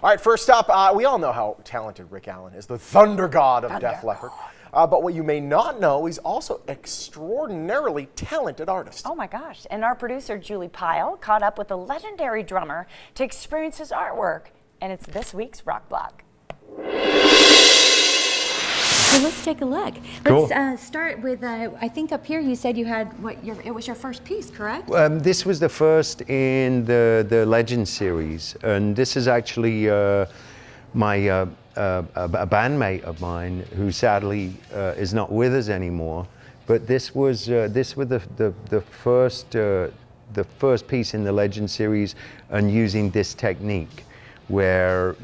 All right, first up, we all know how talented Rick Allen is, the thunder god of Def Leppard. But what you may not know, he's also extraordinarily talented artist. Oh my gosh, and our producer Julie Pyle caught up with the legendary drummer to experience his artwork, and it's this week's Rock Block. So let's take a look. Cool. Let's start with, I think up here you said you had, it was your first piece, correct? This was the first in the Legend series, and this is actually my a bandmate of mine who sadly is not with us anymore. But this was the first piece in the Legend series, and using this technique, where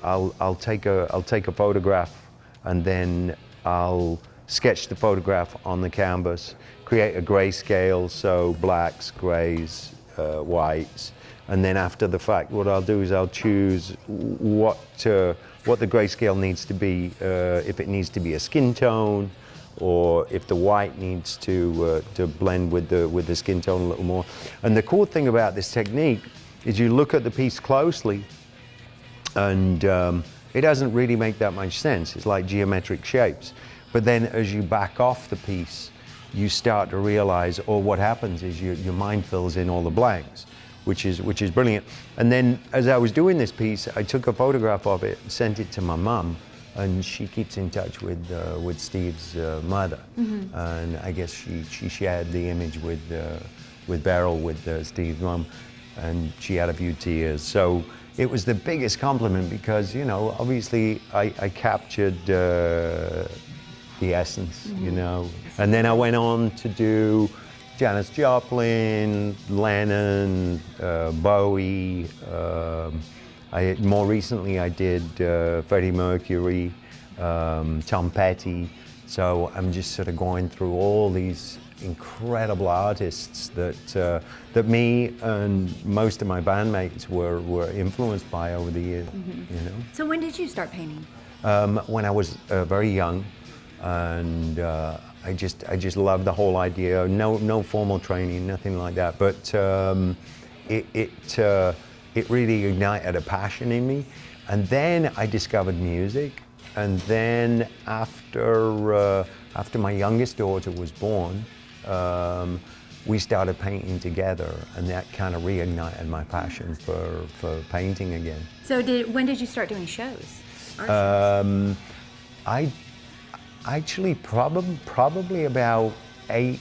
I'll take a photograph, and then I'll sketch the photograph on the canvas, create a grayscale, so blacks, grays, whites, and then after the fact, what I'll do is I'll choose what the grayscale needs to be, if it needs to be a skin tone, or if the white needs to blend with the skin tone a little more. And the cool thing about this technique is you look at the piece closely, and it doesn't really make that much sense. It's like geometric shapes. But then as you back off the piece, you start to realize, or what happens is your mind fills in all the blanks, which is brilliant. And then as I was doing this piece, I took a photograph of it, sent it to my mum, and she keeps in touch with Steve's mother. Mm-hmm. And I guess she shared the image with Beryl, with Steve's mum, and she had a few tears. So it was the biggest compliment because, obviously I captured the essence, mm-hmm. And then I went on to do Janis Joplin, Lennon, Bowie. More recently I did Freddie Mercury, Tom Petty. So I'm just sort of going through all these incredible artists that me and most of my bandmates were influenced by over the years. Mm-hmm. So when did you start painting? When I was very young, and I just loved the whole idea. No formal training, nothing like that. But it really ignited a passion in me. And then I discovered music. And then after my youngest daughter was born, we started painting together, and that kind of reignited my passion for painting again. So when did you start doing shows? I actually probably about eight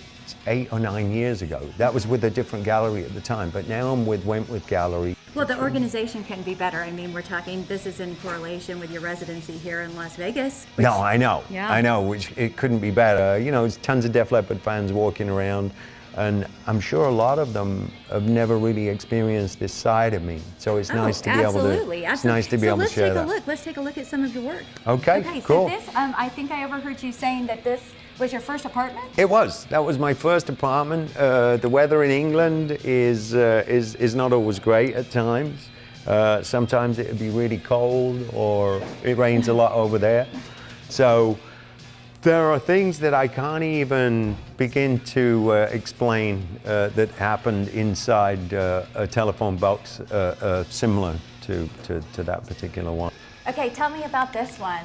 or 9 years ago. That was with a different gallery at the time, but now I'm with Wentworth Gallery. Well, the organization can be better. I mean, we're talking, this is in correlation with your residency here in Las Vegas. No, I know. Yeah. I know, which it couldn't be better. There's tons of Def Leppard fans walking around, and I'm sure a lot of them have never really experienced this side of me. So it's nice to be able to. It's nice to be able to share that. Let's take a look at some of your work. Okay, cool. So this, I think I overheard you saying that this was your first apartment? It was. That was my first apartment. The weather in England is not always great at times. Sometimes it would be really cold, or it rains a lot over there. So there are things that I can't even begin to explain that happened inside a telephone box similar to that particular one. Okay, tell me about this one.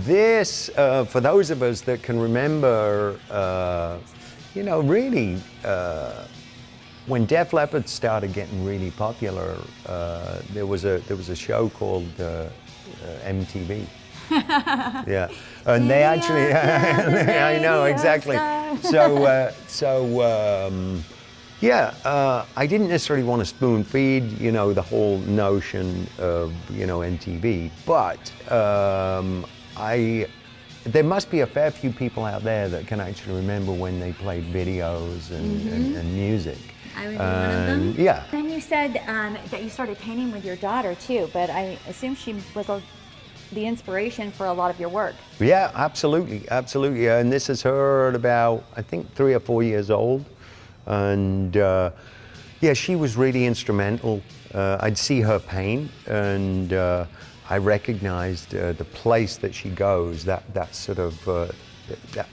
This, for those of us that can remember, really, when Def Leppard started getting really popular, there was a show called MTV. Yeah, and they actually, I know exactly. I didn't necessarily want to spoon feed, the whole notion of, MTV, but there must be a fair few people out there that can actually remember when they played videos and music. I remember one of them. Yeah. Then you said that you started painting with your daughter too, but I assume she was the inspiration for a lot of your work. Yeah, absolutely. And this is her at about, I think, 3 or 4 years old. And she was really instrumental. I'd see her paint, and I recognized the place that she goes, that sort of, that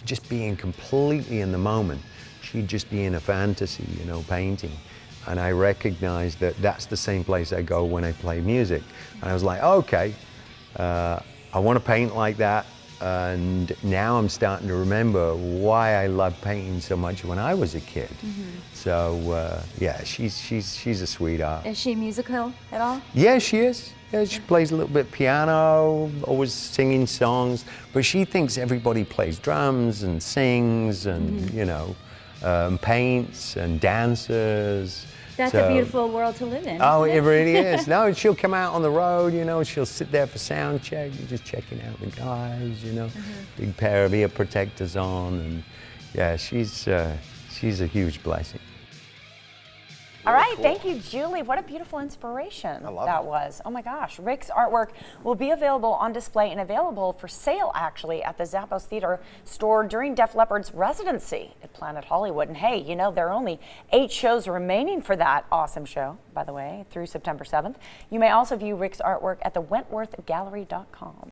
just being completely in the moment. She'd just be in a fantasy, painting. and I recognized that that's the same place I go when I play music. And I was like, okay, I want to paint like that. And now I'm starting to remember why I loved painting so much when I was a kid. So yeah, she's a sweetheart. Is she musical at all? Yeah, she is. Yeah, she plays a little bit piano, always singing songs, but she thinks everybody plays drums and sings and, you know, paints and dances. That's a beautiful world to live in. Oh, isn't it really is. No, she'll come out on the road, you know, she'll sit there for sound check, just checking out the guys, you know, big pair of ear protectors on, and yeah, she's a huge blessing. All right, thank you, Julie. What a beautiful inspiration that was. Oh my gosh. Rick's artwork will be available on display and available for sale, actually, at the Zappos Theater store during Def Leppard's residency at Planet Hollywood. And hey, you know, there are only 8 shows remaining for that awesome show, by the way, through September 7th. You may also view Rick's artwork at the WentworthGallery.com.